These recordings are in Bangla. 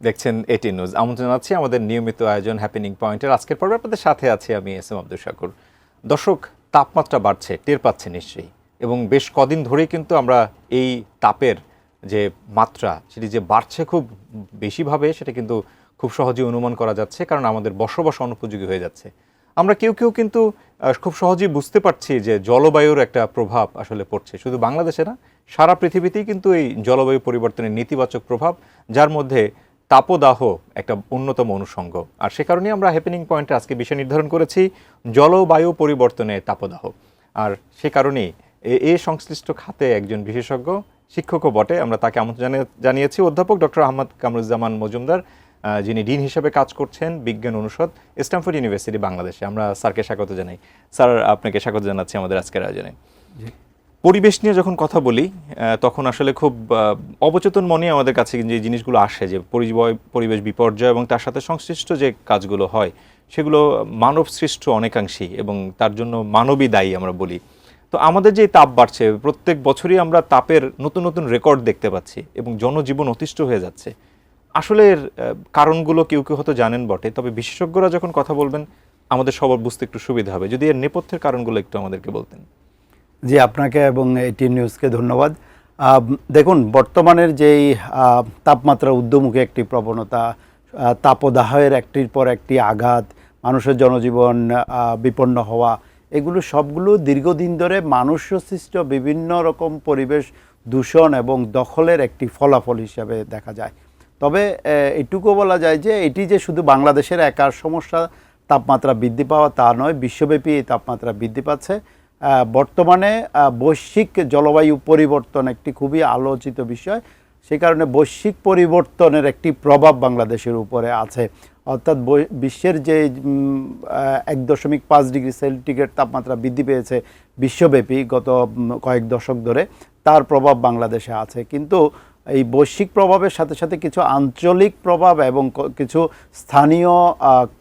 দেখছেন এটি নিউজ। আমন্ত্রণ জানাচ্ছি আমাদের নিয়মিত আয়োজন হ্যাপেনিং পয়েন্টের আজকের পর্বে। আপনাদের সাথে আছি আমি এস.এম. আব্দুল শাকুর। দর্শক, তাপমাত্রা বাড়ছে, টের পাচ্ছে নিশ্চয়ই, এবং বেশ কদিন ধরেই কিন্তু আমরা এই তাপের যে মাত্রা সেটি যে বাড়ছে খুব বেশিভাবে, সেটা কিন্তু খুব সহজেই অনুমান করা যাচ্ছে, কারণ আমাদের বসবাস অনুপযোগী হয়ে যাচ্ছে। আমরা কেউ কেউ কিন্তু খুব সহজেই বুঝতে পারছি যে জলবায়ুর একটা প্রভাব আসলে পড়ছে, শুধু বাংলাদেশে না, সারা পৃথিবীতেই কিন্তু এই জলবায়ু পরিবর্তনের নেতিবাচক প্রভাব, যার মধ্যে তাপদাহ একটা অন্যতম অনুষঙ্গ। আর সে কারণেই আমরা হ্যাপেনিং পয়েন্টে আজকে বিষয় নির্ধারণ করেছি জলবায়ু পরিবর্তনে তাপদাহ। আর সে কারণেই এই সংশ্লিষ্ট খাতে একজন বিশেষজ্ঞ, শিক্ষকও বটে, আমরা তাকে আমন্ত্রণ জানিয়েছি অধ্যাপক ডক্টর আহমদ কামরুজ্জামান মজুমদার, যিনি ডিন হিসেবে কাজ করছেন বিজ্ঞান অনুষদ, স্ট্যামফোর্ড ইউনিভার্সিটি, বাংলাদেশে। আমরা স্যারকে স্বাগত জানাই। স্যার, আপনাকে স্বাগত জানাচ্ছি আমাদের আজকের আয়োজনে। পরিবেশ নিয়ে যখন কথা বলি তখন আসলে খুব অবচেতন মনে আমাদের কাছে যে জিনিসগুলো আসে, যে পরিবেশ বিপর্যয় এবং তার সাথে সংশ্লিষ্ট যে কাজগুলো হয় সেগুলো মানব সৃষ্ট অনেকাংশেই, এবং তার জন্য মানবই দায়ী আমরা বলি। তো আমাদের যে তাপ বাড়ছে, প্রত্যেক বছরই আমরা তাপের নতুন নতুন রেকর্ড দেখতে পাচ্ছি এবং জনজীবন অতিষ্ঠ হয়ে যাচ্ছে। আসলে এর কারণগুলো কেউ কেউ হয়তো জানেন বটে, তবে বিশেষজ্ঞরা যখন কথা বলবেন আমাদের সবার বুঝতে একটু সুবিধা হবে। যদি এর নেপথ্যের কারণগুলো একটু আমাদেরকে বলতেন। জি, আপনাকে এবং এটি নিউজকে ধন্যবাদ। দেখুন, বর্তমানের যেই তাপমাত্রা ঊর্ধ্বমুখী একটি প্রবণতা, তাপদাহের একটির পর একটি আঘাত, মানুষের জনজীবন বিপন্ন হওয়া, এগুলো সবগুলো দীর্ঘদিন ধরে মানুষ সৃষ্ট বিভিন্ন রকম পরিবেশ দূষণ এবং দখলের একটি ফলাফল হিসাবে দেখা যায়। তবে এটুকু বলা যায় যে এটি যে শুধু বাংলাদেশের একার সমস্যা তাপমাত্রা বৃদ্ধি পাওয়া, তা নয়, বিশ্বব্যাপী এই তাপমাত্রা বৃদ্ধি পাচ্ছে। বর্তমানে বৈশ্বিক জলবায়ু পরিবর্তন একটি খুবই আলোচিত বিষয়। সেই কারণে বৈশ্বিক পরিবর্তনের একটি প্রভাব বাংলাদেশের উপরে আছে। অর্থাৎ বিশ্বের যে 1.5 ডিগ্রি সেন্টিগ্রেড তাপমাত্রা বৃদ্ধি পেয়েছে বিশ্বব্যাপী গত কয়েক দশক ধরে, তার প্রভাব বাংলাদেশে আছে। কিন্তু এই বৈশ্বিক প্রভাবের সাথে সাথে কিছু আঞ্চলিক প্রভাব এবং কিছু স্থানীয়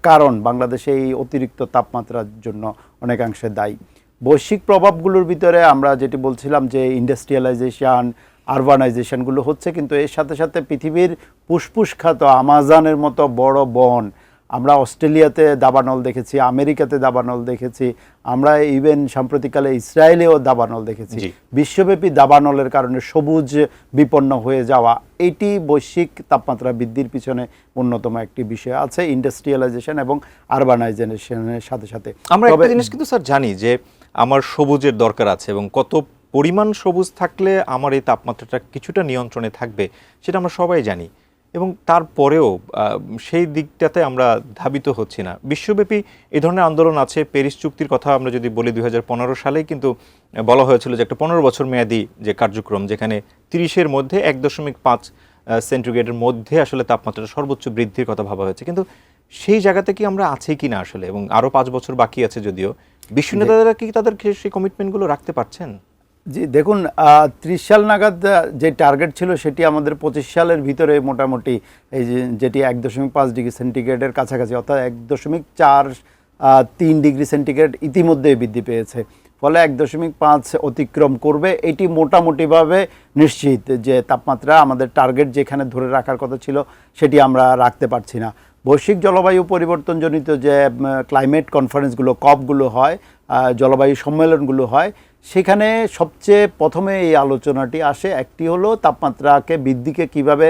কারণ বাংলাদেশে এই অতিরিক্ত তাপমাত্রার জন্য অনেকাংশে দায়ী। বৈশ্বিক প্রভাবগুলোর ভিতরে আমরা যেটি বলছিলাম যে ইন্ডাস্ট্রিয়ালাইজেশন, আরবানাইজেশনগুলো হচ্ছে, কিন্তু এর সাথে সাথে পৃথিবীর ফুসফুস খ্যাত আমাজনের মতো বড় বন, আমরা অস্ট্রেলিয়াতে দাবানল দেখেছি, আমেরিকাতে দাবানল দেখেছি, আমরা ইভেন সাম্প্রতিককালে ইসরায়েলেও দাবানল দেখেছি। বিশ্বব্যাপী দাবানলের কারণে সবুজ বিপন্ন হয়ে যাওয়া, এটি বৈশ্বিক তাপমাত্রা বৃদ্ধির পিছনে অন্যতম একটি বিষয় আছে, ইন্ডাস্ট্রিয়ালাইজেশন এবং আরবানাইজেশনের সাথে সাথে। আমরা একটা জিনিস কিন্তু স্যার জানি যে আমার সবুজের দরকার আছে, এবং কত পরিমাণ সবুজ থাকলে আমার এই তাপমাত্রাটা কিছুটা নিয়ন্ত্রণে থাকবে সেটা আমরা সবাই জানি, এবং তারপরেও সেই দিকটাতে আমরা ধাবিত হচ্ছি না। বিশ্বব্যাপী এই ধরনের আন্দোলন আছে। প্যারিস চুক্তির কথা আমরা যদি বলি, 2015 সালেই কিন্তু বলা হয়েছিল যে একটা 15 বছর মেয়াদী যে কার্যক্রম, যেখানে 30-এর মধ্যে 1.5 সেন্টিগ্রেডের মধ্যে আসলে তাপমাত্রাটা সর্বোচ্চ বৃদ্ধির কথা ভাবা হয়েছে। কিন্তু সেই জায়গাতে কি আমরা আছি কিনা আসলে, এবং আরও 5 বছর বাকি আছে যদিও, বিশ্ব নেতারা কি তাদের সেই কমিটমেন্টগুলো রাখতে পারছেন? জি, দেখুন, 30 সাল নাগাদ যে টার্গেট ছিল সেটি আমাদের 25 সালের ভিতরে মোটামুটি এই যেটি 1.5 ডিগ্রি সেন্টিগ্রেডের কাছাকাছি, অর্থাৎ 1.43 ডিগ্রি সেন্টিগ্রেড ইতিমধ্যে বৃদ্ধি পেয়েছে। ফলে 1.5 অতিক্রম করবে, এটি মোটামুটিভাবে নিশ্চিত যে তাপমাত্রা আমাদের টার্গেট যেখানে ধরে রাখার কথা ছিল সেটি আমরা রাখতে পারছি না। বৈশ্বিক জলবায়ু পরিবর্তনজনিত যে ক্লাইমেট কনফারেন্সগুলো, কপগুলো হয়, জলবায়ু সম্মেলনগুলো হয়, সেখানে সবচেয়ে প্রথমে এই আলোচনাটি আসে। একটি হলো তাপমাত্রাকে বৃদ্ধিকে কিভাবে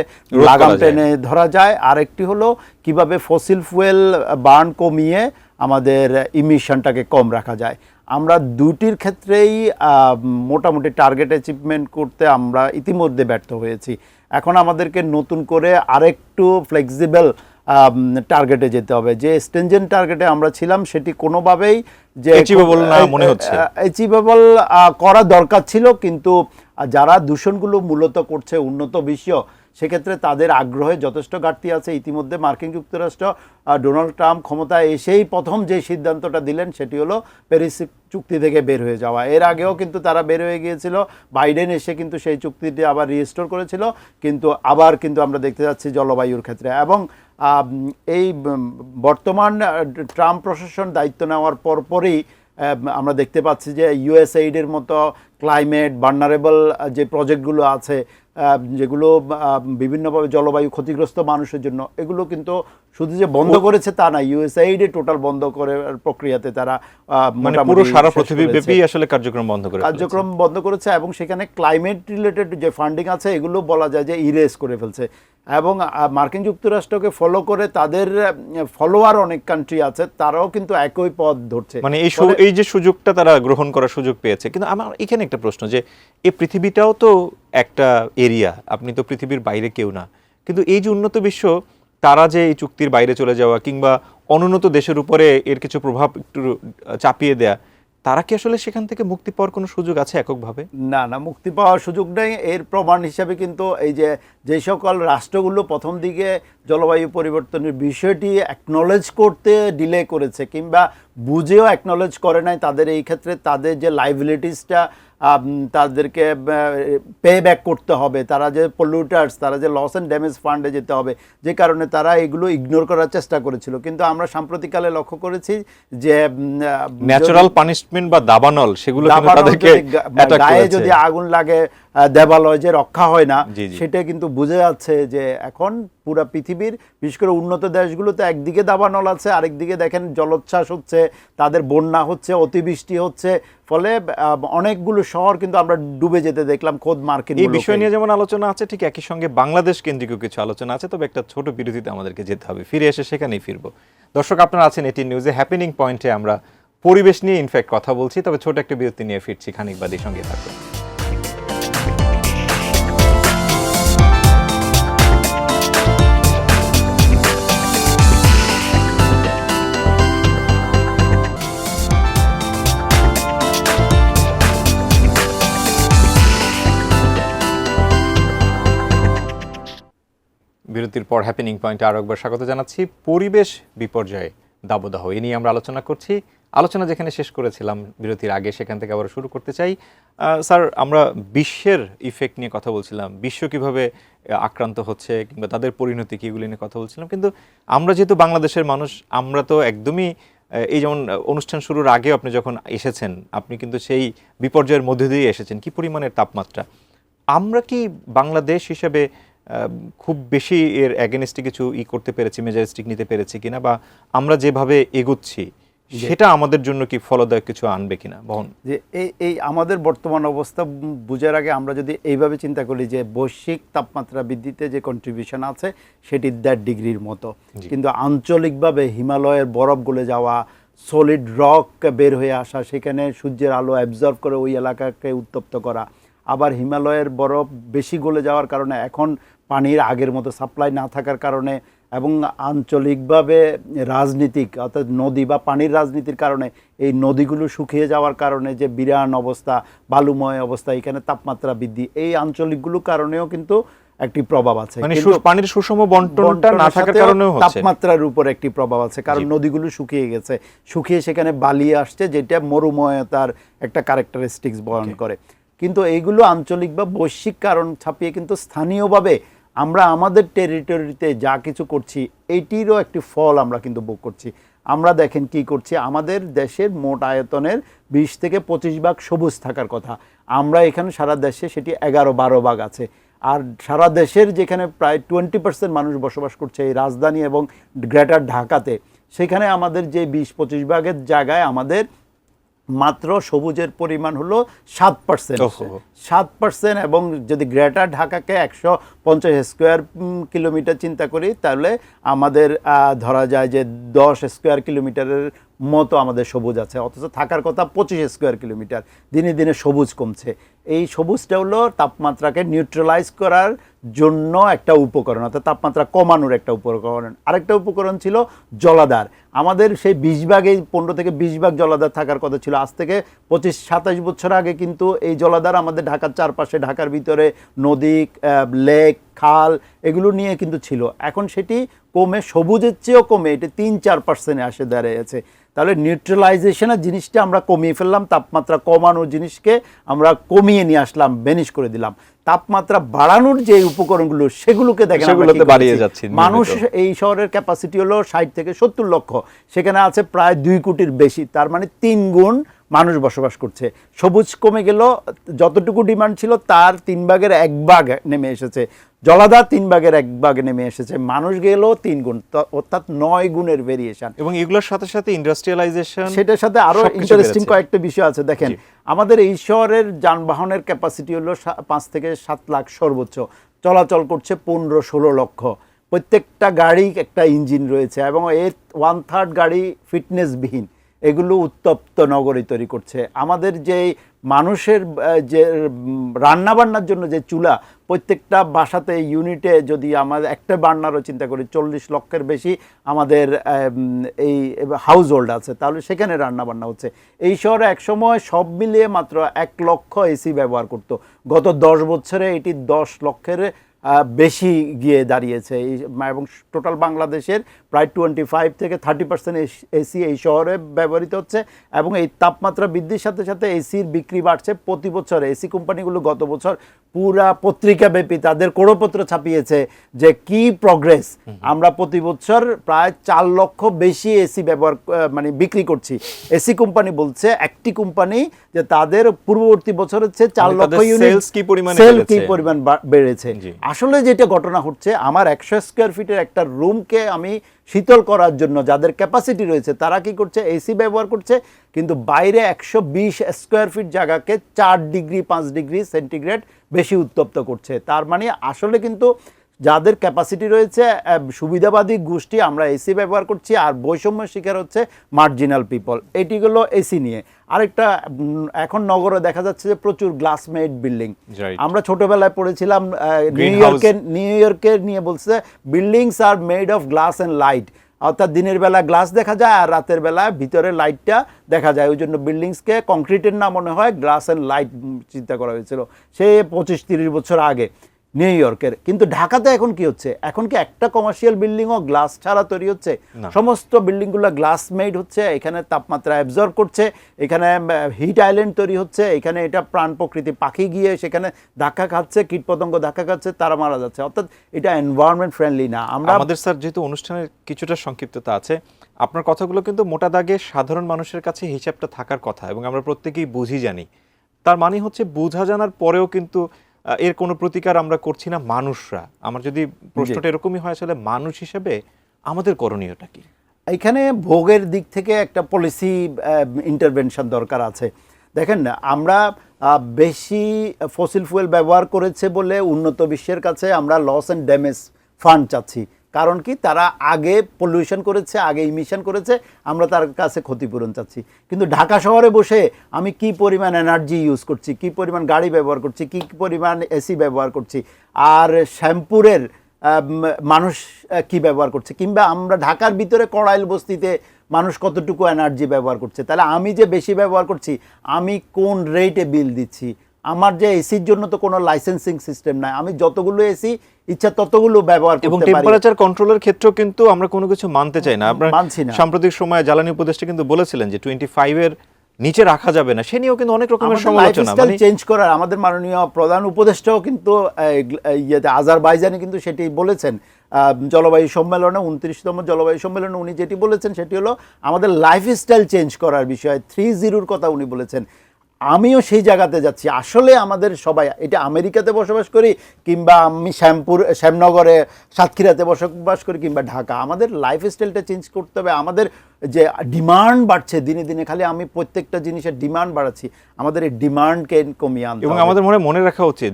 লাগাম টেনে ধরা যায়, আর একটি হলো কিভাবে ফসিল ফুয়েল বার্ন কমিয়ে আমাদের ইমিশনটাকে কম রাখা যায়। আমরা দুটির ক্ষেত্রেই মোটামুটি টার্গেট অ্যাচিভমেন্ট করতে আমরা ইতিমধ্যে ব্যর্থ হয়েছি। এখন আমাদেরকে নতুন করে আরেকটু ফ্লেক্সিবল টার্গেটে যেতে হবে। যে স্ট্রিনজেন্ট টার্গেটে আমরা ছিলাম সেটি কোনোভাবেই যে অ্যাচিভেবল না মনে হচ্ছে। অ্যাচিভেবল করা দরকার ছিল, কিন্তু যারা দূষণগুলো মূলত করছে উন্নত বিশ্ব, সেক্ষেত্রে তাদের আগ্রহে যথেষ্ট ঘাটতি আছে। ইতিমধ্যে মার্কিন যুক্তরাষ্ট্র ডোনাল্ড ট্রাম্প ক্ষমতায় এসেই প্রথম যে সিদ্ধান্তটা দিলেন সেটি হলো প্যারিস চুক্তি থেকে বের হয়ে যাওয়া। এর আগেও কিন্তু তারা বের হয়ে গিয়েছিল, বাইডেন এসে কিন্তু সেই চুক্তিটি আবার রিস্টোর করেছিল, কিন্তু আবার কিন্তু আমরা দেখতে যাচ্ছি জলবায়ুর ক্ষেত্রে। এবং এই বর্তমান ট্রাম্প প্রশাসন দায়িত্ব নেওয়ার পরপরই আমরা দেখতে পাচ্ছি যে ইউএসএইডের মতো ক্লাইমেট ভালনারেবল যে প্রজেক্টগুলো আছে যেগুলো বিভিন্নভাবে জলবায়ু ক্ষতিগ্রস্ত মানুষের জন্য, এগুলো কিন্তু শুধু যে বন্ধ করেছে তা না, ইউএসএইডে টোটাল বন্ধ করে প্রক্রিয়াতে তারা মানে পুরো সারা পৃথিবীব্যাপী আসলে কার্যক্রম বন্ধ করেছে এবং সেখানে ক্লাইমেট রিলেটেড যে ফান্ডিং আছে এগুলো বলা যায় যে ইরেজ করে ফেলছে। এবং মার্কিন যুক্তরাষ্ট্রকে ফলো করে তাদের ফলোয়ার অনেক কান্ট্রি আছে, তারাও কিন্তু একই পথ ধরছে, মানে এই যে সুযোগটা তারা গ্রহণ করার সুযোগ পেয়েছে। কিন্তু আমার এখানে একটা প্রশ্ন, যে এই পৃথিবীটাও তো একটা এরিয়া, আপনি তো পৃথিবীর বাইরে কেউ না, কিন্তু এই যে উন্নত বিশ্ব, তারা যে এই চুক্তির বাইরে চলে যাওয়া কিংবা অনুন্নত দেশের উপরে এর কিছু প্রভাব একটু চাপিয়ে দেয়া, তারা কি আসলে সেখান থেকে মুক্তি পাওয়ার কোনো সুযোগ আছে এককভাবে? না, মুক্তি পাওয়ার সুযোগ নেই। এর প্রমাণ হিসাবে কিন্তু এই যে সকল রাষ্ট্রগুলো প্রথম দিকে জলবায়ু পরিবর্তনের বিষয়টি অ্যাকনলেজ করতে ডিলে করেছে কিংবা বুঝেও অ্যাকনলেজ করে নাই, তাদের এই ক্ষেত্রে তাদের যে লাইবিলিটিসটা তাদেরকে পে ব্যাক করতে হবে, তারা যে পলিউটার্স, তারা যে লস অ্যান্ড ড্যামেজ ফান্ডে যেতে হবে, যে কারণে তারা এগুলো ইগনোর করার চেষ্টা করেছিল। কিন্তু আমরা সাম্প্রতিককালে লক্ষ্য করেছি যে ন্যাচারাল পানিশমেন্ট বা দাবানল, সেগুলো তাদেরকে গায়ে যদি আগুন লাগে দেবালয় যে রক্ষা হয় না, সেটা কিন্তু বুঝে যাচ্ছে যে এখন পুরা পৃথিবীর বিশেষ করে উন্নত দেশগুলোতে একদিকে দাবানল আছে, আরেকদিকে দেখেন জলোচ্ছ্বাস হচ্ছে, তাদের বন্যা হচ্ছে, অতিবৃষ্টি হচ্ছে, ফলে অনেকগুলো শহর কিন্তু আমরা ডুবে যেতে দেখলাম খোদ মার্কিন। এই বিষয় নিয়ে যেমন আলোচনা আছে, ঠিক একই সঙ্গে বাংলাদেশ কেন্দ্রিক কিছু আলোচনা আছে, তবে একটা ছোট বিরতিতে আমাদেরকে যেতে হবে, ফিরে এসে সেখানেই ফিরবো। দর্শক, আপনারা আছেন এটি নিউজে হ্যাপেনিং পয়েন্টে, আমরা পরিবেশ নিয়ে ইনফ্যাক্ট কথা বলছি, তবে ছোট একটা বিরতি নিয়ে ফিরছি, খানিক বাদে সঙ্গে থাকুন। বিরতির পর হ্যাপেনিং পয়েন্টে আরো একবার স্বাগত জানাচ্ছি। পরিবেশ বিপর্যয়ে দাবদাহ, এ নিয়ে আমরা আলোচনা করছি। আলোচনা যেখানে শেষ করেছিলাম বিরতির আগে, সেখান থেকে আবার শুরু করতে চাই। স্যার, আমরা বিশ্বের ইফেক্ট নিয়ে কথা বলছিলাম, বিশ্ব কিভাবে আক্রান্ত হচ্ছে কিংবা তাদের পরিণতি কি, এগুলি নিয়ে কথা বলছিলাম। কিন্তু আমরা যেহেতু বাংলাদেশের মানুষ, আমরা তো একদমই এই যেমন অনুষ্ঠান শুরুর আগে আপনি যখন এসেছেন, আপনি কিন্তু সেই বিপর্যয়ের মধ্যে দিয়ে এসেছেন। কি পরিমাণের তাপমাত্রা, আমরা কি বাংলাদেশ হিসেবে খুব বেশি এর অ্যাগেনিস্টে কিছু করতে পেরেছি, মেজারিস্টিক নিতে পেরেছি কিনা, বা আমরা যেভাবে এগোচ্ছি সেটা আমাদের জন্য কি ফলদায়ক কিছু আনবে কিনা বহন? যে এই আমাদের বর্তমান অবস্থা বুঝার আগে আমরা যদি এইভাবে চিন্তা করি যে বৈশ্বিক তাপমাত্রা বৃদ্ধিতে যে কন্ট্রিবিউশন আছে সেটি 1.5 ডিগ্রির মতো, কিন্তু আঞ্চলিকভাবে হিমালয়ের বরফ গলে যাওয়া, সলিড রক বের হয়ে আসা, সেখানে সূর্যের আলো অ্যাবজর্ব করে ওই এলাকাকে উত্তপ্ত করা, আবার হিমালয়ের বরফ বেশি গলে যাওয়ার কারণে এখন পানির আগের মতো সাপ্লাই না থাকার কারণে, এবং আঞ্চলিকভাবে রাজনীতিক অর্থাৎ নদী বা পানির রাজনীতির কারণে এই নদীগুলো শুকিয়ে যাওয়ার কারণে যে বিরান অবস্থা, বালুময় অবস্থা, এখানে তাপমাত্রা বৃদ্ধি, এই আঞ্চলিকগুলোর কারণেও কিন্তু একটি প্রভাব আছে। মানে পানির সুষম বন্টনটা না থাকার কারণেও হচ্ছে, তাপমাত্রার উপর একটি প্রভাব আছে, কারণ নদীগুলো শুকিয়ে গেছে, শুকিয়ে সেখানে বালি আসছে, যেটা মরুময়তার একটা ক্যারেক্টারিস্টিক্স বহন করে। কিন্তু এইগুলো আঞ্চলিক বা বৈশ্বিক কারণ ছাপিয়ে কিন্তু স্থানীয়ভাবে আমরা আমাদের টেরিটরিতে যা কিছু করছি এইটিরও একটি ফল আমরা কিন্তু ভোগ করছি। আমরা দেখেন কি করছি, আমাদের দেশের মোট আয়তনের 20 থেকে 25 ভাগ সবুজ থাকার কথা, আমরা এখানে সারা দেশে সেটি 11-12 ভাগ আছে। আর সারা দেশের যেখানে প্রায় 20% মানুষ বসবাস করছে এই রাজধানী এবং গ্রেটার ঢাকাতে, সেখানে আমাদের যে 20-25 ভাগের জায়গায় আমাদের মাত্র সবুজের পরিমাণ হলো 7%, এবং যদি গ্রেটার ঢাকাকে 150 স্কোয়ার কিলোমিটার চিন্তা করি, তাহলে আমাদের ধরা যায় যে 10 স্কোয়ার কিলোমিটারের মতো আমাদের সবুজ আছে, অথচ থাকার কথা 25 স্কোয়ার কিলোমিটার। দিনে দিনে সবুজ কমছে। এই সবুজটা হলো তাপমাত্রাকে নিউট্রালাইজ করার জন্য একটা উপকরণ, অর্থাৎ তাপমাত্রা কমানোর একটা উপকরণ। আরেকটা উপকরণ ছিল জলাধার। আমাদের সেই 20 ভাগে 15 থেকে 20 ভাগ জলাধার থাকার কথা ছিল। আজ থেকে 25-27 বছর আগে কিন্তু এই জলাধার আমাদের ঢাকার চারপাশে, ঢাকার ভিতরে নদী, লেক, খাল এগুলো নিয়ে কিন্তু ছিল। এখন সেটি কমে, সবুজের চেয়েও কমে, এটা 3-4% আসে দাঁড়িয়েছে। তাহলে নিউট্রালাইজেশনের জিনিসটা আমরা কমিয়ে ফেললাম, তাপমাত্রা কমানোর জিনিসকে আমরা কমিয়ে নিয়ে আসলাম, বেনিশ করে দিলাম। তাপমাত্রা বাড়ানোর যে উপকরণগুলো সেগুলোকে দেখেন বাড়িয়ে যাচ্ছে। মানুষ, এই শহরের ক্যাপাসিটি হলো 60 থেকে 70 লক্ষ, সেখানে আছে প্রায় 2 কোটির বেশি, তার মানে 3 গুণ মানুষ বসবাস করছে। সবুজ কমে গেল, যতটুকু ডিমান্ড ছিল তার 1/3 নেমে এসেছে। জলাধার 1/3 নেমে এসেছে, মানুষ গেল 3 গুণ, অর্থাৎ 9 গুণের ভেরিয়েশন। এবং এগুলোর সাথে সাথে ইন্ডাস্ট্রিয়ালাইজেশন, সেটার সাথে আরো ইন্টারেস্টিং কয়েকটা বিষয় আছে। দেখেন, আমাদের এই শহরের যানবাহনের ক্যাপাসিটি হলো 5 থেকে 7 লাখ সর্বোচ্চ, চলাচল করছে 15-16 লক্ষ। প্রত্যেকটা গাড়ি একটা ইঞ্জিন রয়েছে এবং এর 1/3 গাড়ি ফিটনেসবিহীন। এগুলো উত্তপ্ত নগরী তৈরি করছে। আমাদের যে মানুষের যে রান্নাবান্নার জন্য যে চুলা, প্রত্যেকটা বাসাতে ইউনিটে যদি আমাদের একটা বার্নারও চিন্তা করি 40 লক্ষের বেশি আমাদের এই হাউস হোল্ড আছে, তাহলে সেখানে রান্নাবান্না হচ্ছে। এই শহরে একসময় সব মিলিয়ে মাত্র 1 লক্ষ এসি ব্যবহার করত, গত 10 বছরে এটি 10 লক্ষের বেশি গিয়ে দাঁড়িয়েছে। এবং টোটাল বাংলাদেশের প্রায় 25 থেকে 30% এসি এই শহরে ব্যবহৃত হচ্ছে। এবং এই তাপমাত্রা বৃদ্ধির সাথে সাথে এসির বিক্রি বাড়ছে প্রতি বছর। এসি কোম্পানিগুলো গত বছর পুরা পত্রিকাব্যাপী তাদের করপত্র ছাপিয়েছে যে কি প্রগ্রেস, আমরা প্রতি বছর প্রায় 4 লক্ষ বেশি এসি ব্যবহার মানে বিক্রি করছি। এসি কোম্পানি বলছে, একটি কোম্পানি, যে তাদের পূর্ববর্তী বছর হচ্ছে 4 লক্ষ ইউনিট সেল কি পরিমাণ বেড়েছে। আসলে যেটা ঘটনা হচ্ছে, আমার 100 স্কয়ার ফিটের একটা রুমকে আমি শীতল করার জন্য যাদের ক্যাপাসিটি রয়েছে তারা কি করছে, এসি ব্যবহার করছে, কিন্তু বাইরে 120 স্কয়ার ফিট জায়গাকে 4 ডিগ্রি 5 ডিগ্রি সেন্টিগ্রেড বেশি উত্তপ্ত করছে। তার মানে আসলে কিন্তু যাদের ক্যাপাসিটি রয়েছে সুবিধাবাদী গোষ্ঠী, আমরা এসি ব্যবহার করছি, আর বৈষম্য শিকার হচ্ছে মার্জিনাল পিপল। এটিগুলো এসি নিয়ে। আরেকটা, এখন নগরে দেখা যাচ্ছে যে প্রচুর গ্লাস মেড বিল্ডিং। আমরা ছোটবেলায় পড়েছিলাম নিউ ইয়র্কের নিয়ে, বলছে buildings are made of glass and light, অর্থাৎ দিনের বেলা গ্লাস দেখা যায় আর রাতের বেলা ভিতরে লাইটটা দেখা যায়। ওই জন্য বিল্ডিংসকে কংক্রিটের না মনে হয় গ্লাস অ্যান্ড লাইট চিন্তা করা হয়েছিল সে 25-30 বছর আগে নিউ ইয়র্কের। কিন্তু ঢাকাতে এখন কি হচ্ছে, এখন কি একটা কমার্শিয়াল বিল্ডিংও গ্লাস ছাড়া তৈরি হচ্ছে? সমস্ত বিল্ডিংগুলো গ্লাস মেড হচ্ছে, এখানে তাপমাত্রা অ্যাবজর্ব করছে, এখানে হিট আইল্যান্ড তৈরি হচ্ছে, এখানে এটা প্রাণ প্রকৃতি, পাখি গিয়ে সেখানে ধাক্কা খাচ্ছে, কীটপতঙ্গ ধাক্কা খাচ্ছে, তারা মারা যাচ্ছে। অর্থাৎ এটা এনভায়রনমেন্ট ফ্রেন্ডলি না। আমাদের স্যার যেহেতু অনুষ্ঠানের কিছুটা সংক্ষিপ্ততা আছে, আপনার কথাগুলো কিন্তু মোটা দাগে সাধারণ মানুষের কাছে হিসাবটা থাকার কথা, এবং আমরা প্রত্যেকেই বুঝি জানি। তার মানে হচ্ছে বোঝা জানার পরেও কিন্তু এর কোনো প্রতিকার আমরা করছি না মানুষরা। আমার যদি প্রশ্নটা এরকমই হয়, আসলে মানুষ হিসেবে আমাদের করণীয়টা কি? এখানে ভোগের দিক থেকে একটা পলিসি ইন্টারভেনশন দরকার আছে। দেখেন, আমরা বেশি ফসিল ফুয়েল ব্যবহার করেছে বলে উন্নত বিশ্বের কাছে আমরা লস অ্যান্ড ড্যামেজ ফান্ড চাচ্ছি। কারণ কি, তারা আগে পলিউশন করেছে, আগে ইমিশন করেছে, আমরা তার কাছে ক্ষতিপূরণ চাচ্ছি। কিন্তু ঢাকা শহরে বসে আমি কি পরিমাণ এনার্জি ইউজ করছি, কি পরিমাণ গাড়ি ব্যবহার করছি, কি পরিমাণ এসি ব্যবহার করছি, আর শ্যামপুরের মানুষ কি ব্যবহার করছে, কিংবা আমরা ঢাকার ভিতরে কড়াইল বস্তিতে মানুষ কতটুকু এনার্জি ব্যবহার করছে, তাহলে আমি যে বেশি ব্যবহার করছি আমি কোন রেটে বিল দিচ্ছি? আমার যে এসির জন্য তো কোনো লাইসেন্সিং সিস্টেম নাই, আমি যতগুলো এসি ইচ্ছা ততগুলো ব্যবহার করতে পারি। এবং টেম্পারেচার কন্ট্রোলের ক্ষেত্রেও কিন্তু আমরা কোনো কিছু মানতে চাই না। আমরা সাম্প্রতিক সময়ে জ্বালানি উপদেষ্টা কিন্তু বলেছিলেন যে 25 এর নিচে রাখা যাবে না, সে নিয়েও কিন্তু অনেক রকমের সমালোচনা। মানে চেঞ্জ করার আমাদের মাননীয় প্রধান উপদেষ্টাও কিন্তু আজারবাইজানে কিন্তু সেটি বলেছেন জলবায়ু সম্মেলনে, 29তম জলবায়ু সম্মেলনে উনি যেটি বলেছেন সেটি হলো আমাদের লাইফস্টাইল চেঞ্জ করার বিষয়, 3-0 কথা উনি বলেছেন। আমিও সেই জায়গাতে যাচ্ছি। আসলে আমাদের সবাই, এটা আমেরিকাতে বসবাস করি কিংবা আমি শ্যামনগরে সাতক্ষীরাতে বসবাস করি কিংবা ঢাকা, আমাদের লাইফস্টাইলটা চেঞ্জ করতে হবে। আমাদের যে ডিমান্ড বাড়ছে দিনে দিনে, খালি আমি প্রত্যেকটা জিনিসের ডিমান্ড বাড়াচ্ছি, আমাদের এই ডিমান্ডকে কমিয়ে আনতে হবে। এবং আমাদের মনে রাখা উচিত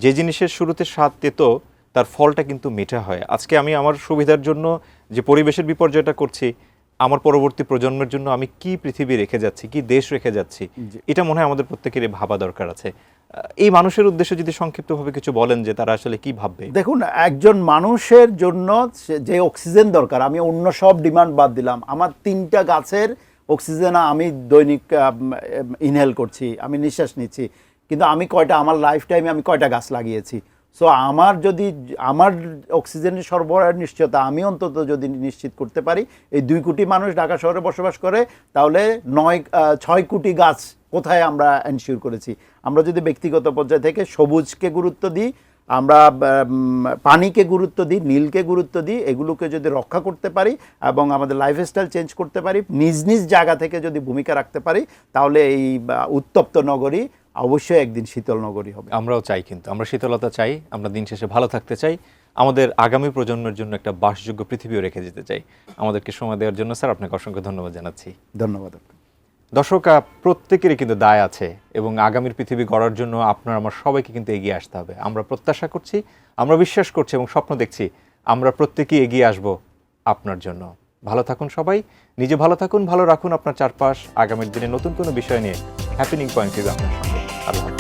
যে জিনিসের শুরুতে স্বাদ তেতো, তার ফলটা কিন্তু মিঠা হয়। আজকে আমি আমার সুবিধার জন্য যে পরিবেশের বিপর্যয়টা করছি, আমার পরবর্তী প্রজন্মের জন্য আমি কি পৃথিবী রেখে যাচ্ছি, কি দেশ রেখে যাচ্ছি, এটা মনে হয় আমাদের প্রত্যেকেরই ভাবা দরকার আছে। এই মানুষের উদ্দেশ্যে যদি সংক্ষিপ্তভাবে কিছু বলেন যে তারা আসলে কি ভাববে। দেখুন, একজন মানুষের জন্য যে অক্সিজেন দরকার, আমি অন্য সব ডিমান্ড বাদ দিলাম, আমার 3টা গাছের অক্সিজেন আমি দৈনিক ইনহেল করছি, আমি নিঃশ্বাস নিচ্ছি, কিন্তু আমি আমার লাইফ টাইমে আমি কয়টা গাছ লাগিয়েছি? সো আমার যদি আমার অক্সিজেনের সরবরাহের নিশ্চয়তা আমি অন্তত যদি নিশ্চিত করতে পারি, এই 2 কোটি মানুষ ঢাকা শহরে বসবাস করে, তাহলে 6 কোটি গাছ কোথায় আমরা এনশিওর করেছি। আমরা যদি ব্যক্তিগত পর্যায় থেকে সবুজকে গুরুত্ব দিই, আমরা পানিকে গুরুত্ব দিই, নীলকে গুরুত্ব দিই, এগুলোকে যদি রক্ষা করতে পারি এবং আমাদের লাইফস্টাইল চেঞ্জ করতে পারি, নিজ নিজ জায়গা থেকে যদি ভূমিকা রাখতে পারি, তাহলে এই উত্তপ্ত নগরী অবশ্যই একদিন শীতল নগরী হবে। আমরাও চাই, কিন্তু আমরা শীতলতা চাই, আমরা দিন শেষে ভালো থাকতে চাই, আমাদের আগামী প্রজন্মের জন্য একটা বাসযোগ্য পৃথিবীও রেখে যেতে চাই। আমাদেরকে সময় দেওয়ার জন্য স্যার আপনাকে অসংখ্য ধন্যবাদ জানাচ্ছি। ধন্যবাদ। দর্শক, প্রত্যেকেরই কিন্তু দায় আছে এবং আগামীর পৃথিবী গড়ার জন্য আপনার আমার সবাইকে কিন্তু এগিয়ে আসতে হবে। আমরা প্রত্যাশা করছি, আমরা বিশ্বাস করছি এবং স্বপ্ন দেখছি আমরা প্রত্যেকেই এগিয়ে আসব আপনার জন্য। ভালো থাকুন সবাই, নিজে ভালো থাকুন, ভালো রাখুন আপনার চারপাশ। আগামীর দিনে নতুন কোনো বিষয় নিয়ে হ্যাপেনিং পয়েন্ট আপনার সঙ্গে। আল্লাহ হাফেজ।